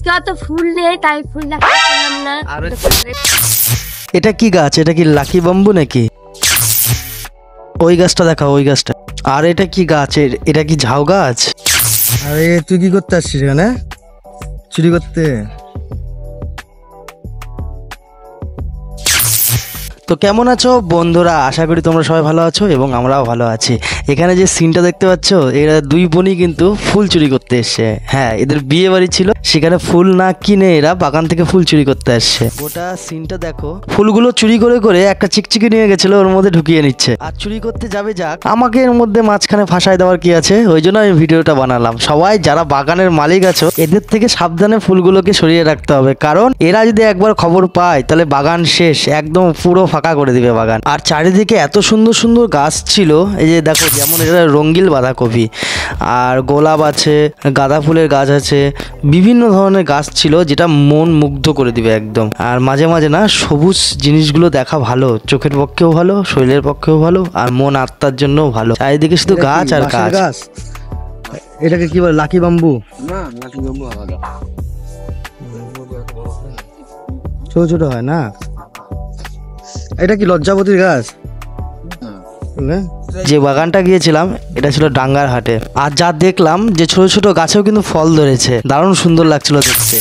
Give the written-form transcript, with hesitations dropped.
তো অত ফুল নেই তাই ফুল লাগাতে পারলাম না। এটা কি গাছ? এটা কি লাকি বাম্বু নাকি? ওই গাছটা দেখাও, ওই গাছটা। আর এটা কি গাছ? এটা কি ঝাউ গাছ? আরে তুই কি করতে আসছিস এখানে? চুরি করতে? তো কেমন আছো বন্ধুরা? আশা করি তোমরা সবাই ভালো আছো এবং আমরাও ভালো আছি। এখানে যে সিনটা দেখতে পাচ্ছ, এরা দুই বোনই কিন্তু ফুল চুরি করতে এসছে। হ্যাঁ, এদের বিয়ে বাড়ি ছিল, সেখানে ফুল না কিনে এরা বাগান থেকে ফুল চুরি করতে আসছে। গোটা সিনটা দেখো, ফুলগুলো চুরি করে করে একটা চিকচিকি নিয়ে গেছিল, ওর মধ্যে ঢুকিয়ে নিচ্ছে। আর চুরি করতে যাবে যাক, আমাকে এর মধ্যে মাঝখানে ফাঁসায় দেওয়ার কি আছে, ওই জন্য আমি ভিডিওটা বানালাম। সবাই যারা বাগানের মালিক আছো, এদের থেকে সাবধানে ফুলগুলোকে সরিয়ে রাখতে হবে, কারণ এরা যদি একবার খবর পায় তাহলে বাগান শেষ, একদম পুরো ফাঁকা করে দিবে বাগান। আর চারিদিকে এত সুন্দর সুন্দর গাছ ছিল, এই যে দেখো, যেমন এটা রঙ্গিল বাঁধাকপি, আর গোলাপ আছে, গাঁদা ফুলের গাছ আছে, বিভিন্ন ধরনের গাছ ছিল, যেটা মন মুগ্ধ করে দিবে একদম। আর মাঝে মাঝে না সবুজ জিনিসগুলো দেখা ভালো, চোখের পক্ষেও ভালো, শরীরের পক্ষেও ভালো, আর মন আত্মার জন্যও ভালো। চারিদিকে শুধু গাছ আর গাছ। এটাকে কি বলে? Lucky bamboo? না, লাকি বাম্বু আলাদা। ছোট ছোট হয় না? এটা কি লজ্জাবতীর গাছ? যে বাগানটা গিয়েছিলাম এটা ছিল ডাঙ্গার হাটে, আর যা দেখলাম যে ছোট ছোট গাছেও কিন্তু ফল ধরেছে, দারুণ সুন্দর লাগছিল দেখতে।